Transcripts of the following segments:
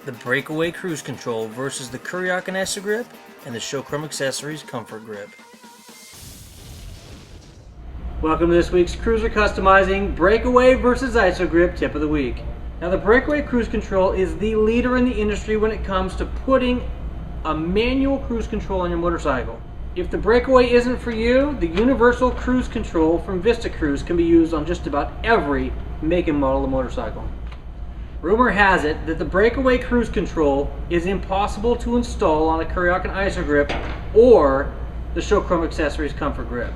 the Breakaway Cruise Control versus the Kuryakyn ISO Grip and the Chrome Accessories Comfort Grip. Welcome to this week's Cruiser Customizing Breakaway versus ISO Grip Tip of the Week. Now the Breakaway Cruise Control is the leader in the industry when it comes to putting a manual cruise control on your motorcycle. If the Breakaway isn't for you, the Universal Cruise Control from Vista Cruise can be used on just about every make and model of motorcycle. Rumor has it that the Breakaway Cruise Control is impossible to install on a Kuryakyn ISO Grip or the Chrome Accessories Comfort Grip.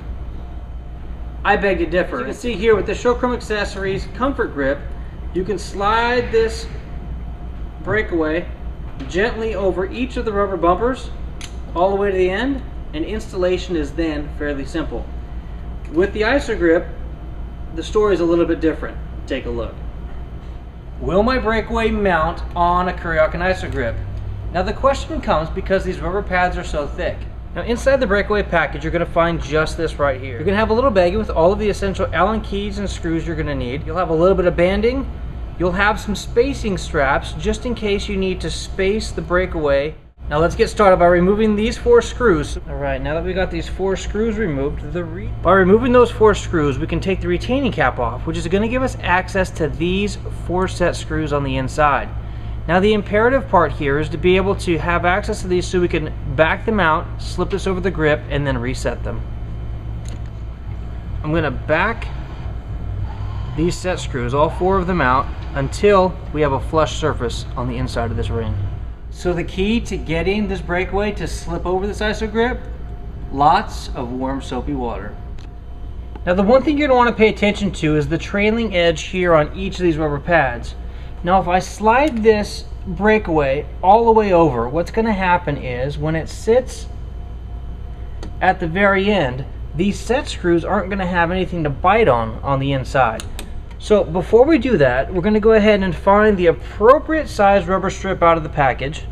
I beg to differ. As you can see here with the Chrome Accessories Comfort Grip, you can slide this Breakaway gently over each of the rubber bumpers all the way to the end, and installation is then fairly simple. With the ISO Grip, the story is a little bit different. Take a look. Will my Breakaway mount on a Kuryakyn ISO Grip? Now the question comes because these rubber pads are so thick. Now inside the Breakaway package you're going to find just this right here. You're going to have a little baggie with all of the essential Allen keys and screws you're going to need. You'll have a little bit of banding. You'll have some spacing straps just in case you need to space the Breakaway. Now let's get started by removing these 4 screws. Alright, now that we got these 4 screws removed, by removing those 4 screws we can take the retaining cap off, which is going to give us access to these 4 set screws on the inside. Now the imperative part here is to be able to have access to these so we can back them out, slip this over the grip, and then reset them. I'm going to back these set screws, all 4 of them out, until we have a flush surface on the inside of this ring. So the key to getting this Breakaway to slip over this ISO Grip? Lots of warm soapy water. Now the one thing you're going to want to pay attention to is the trailing edge here on each of these rubber pads. Now if I slide this Breakaway all the way over, what's going to happen is when it sits at the very end, these set screws aren't going to have anything to bite on the inside. So before we do that, we're going to go ahead and find the appropriate size rubber strip out of the package.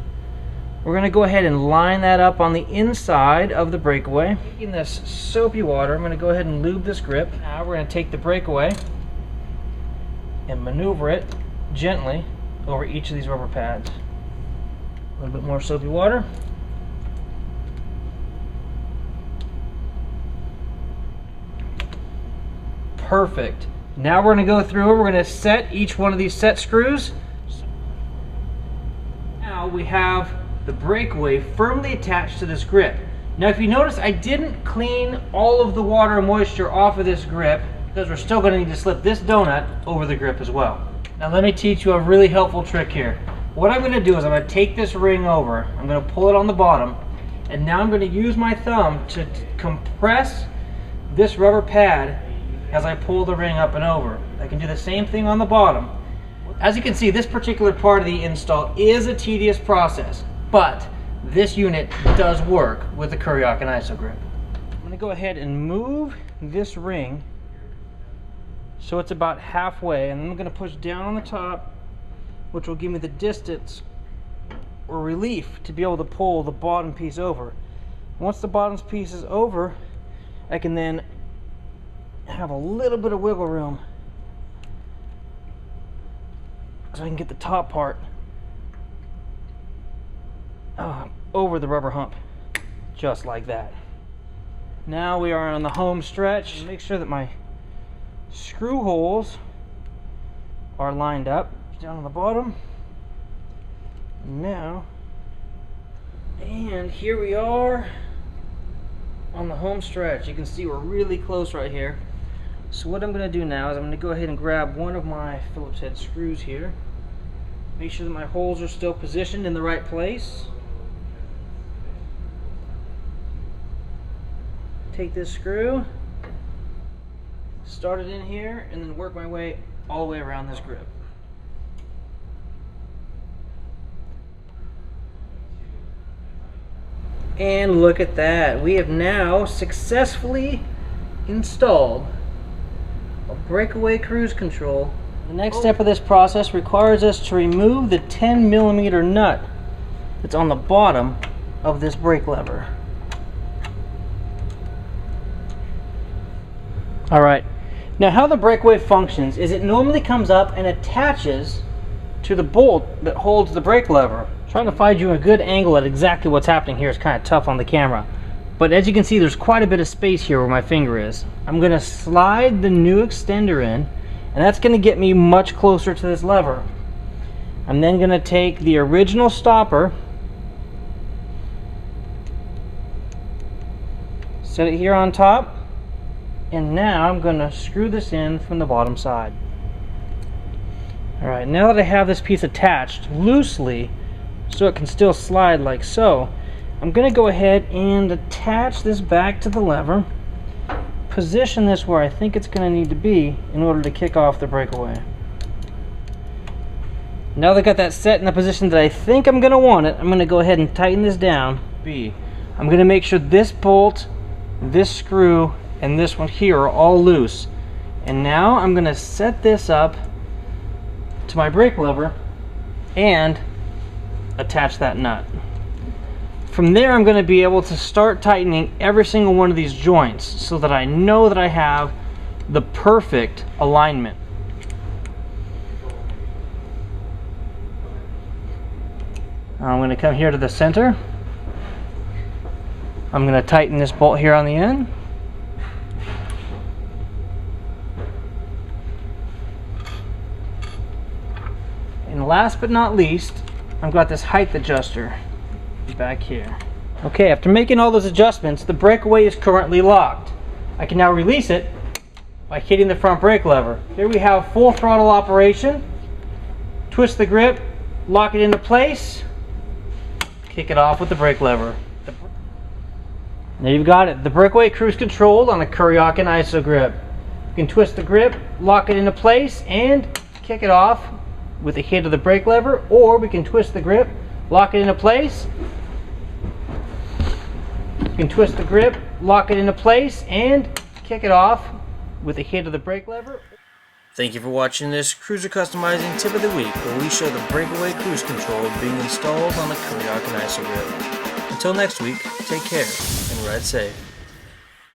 We're going to go ahead and line that up on the inside of the Breakaway. Taking this soapy water, I'm going to go ahead and lube this grip. Now we're going to take the Breakaway and maneuver it gently over each of these rubber pads. A little bit more soapy water. Perfect. Now we're going to go through and we're going to set each one of these set screws. Now we have the Breakaway firmly attached to this grip. Now if you notice, I didn't clean all of the water and moisture off of this grip because we're still going to need to slip this donut over the grip as well. Now let me teach you a really helpful trick here. What I'm going to do is I'm going to take this ring over, I'm going to pull it on the bottom, and now I'm going to use my thumb to compress this rubber pad as I pull the ring up and over. I can do the same thing on the bottom. As you can see, this particular part of the install is a tedious process, but this unit does work with the Kuryakyn ISO Grip. I'm going to go ahead and move this ring so it's about halfway, and then I'm going to push down on the top, which will give me the distance or relief to be able to pull the bottom piece over. Once the bottom piece is over, I can then have a little bit of wiggle room so I can get the top part over the rubber hump, just like that. Now we are on the home stretch. Make sure that my screw holes are lined up down on the bottom. Now, and here we are on the home stretch. You can see we're really close right here. So what I'm going to do now is I'm going to go ahead and grab one of my Phillips head screws here. Make sure that my holes are still positioned in the right place. Take this screw, start it in here, and then work my way all the way around this grip. And look at that. We have now successfully installed a Breakaway cruise control. The next step of this process requires us to remove the 10mm nut that's on the bottom of this brake lever. Alright, now how the Breakaway functions is it normally comes up and attaches to the bolt that holds the brake lever. Trying to find you a good angle at exactly what's happening here is kind of tough on the camera. But as you can see, there's quite a bit of space here where my finger is. I'm going to slide the new extender in, and that's going to get me much closer to this lever. I'm then going to take the original stopper, set it here on top, and now I'm going to screw this in from the bottom side. Alright, now that I have this piece attached loosely so it can still slide like so, I'm going to go ahead and attach this back to the lever, position this where I think it's going to need to be in order to kick off the breakaway. Now that I've got that set in the position that I think I'm going to want it, I'm going to go ahead and tighten this down. I'm going to make sure this bolt, this screw, and this one here are all loose. And now I'm going to set this up to my brake lever and attach that nut. From there, I'm going to be able to start tightening every single one of these joints so that I know that I have the perfect alignment. I'm going to come here to the center. I'm going to tighten this bolt here on the end. And last but not least, I've got this height adjuster back here. Okay, after making all those adjustments, the breakaway is currently locked. I can now release it by hitting the front brake lever. Here we have full throttle operation. Twist the grip, lock it into place, kick it off with the brake lever. There you've got it, the breakaway cruise control on a Kuryakyn ISO Grip. You can twist the grip, lock it into place, and kick it off with a hit of the brake lever, or we can twist the grip, lock it into place. You can twist the grip, lock it into place, and kick it off with a hit of the brake lever. Thank you for watching this Cruiser Customizing Tip of the Week, where we show the breakaway cruise control being installed on the Kuryakyn ISO Grip. Until next week, take care and ride safe.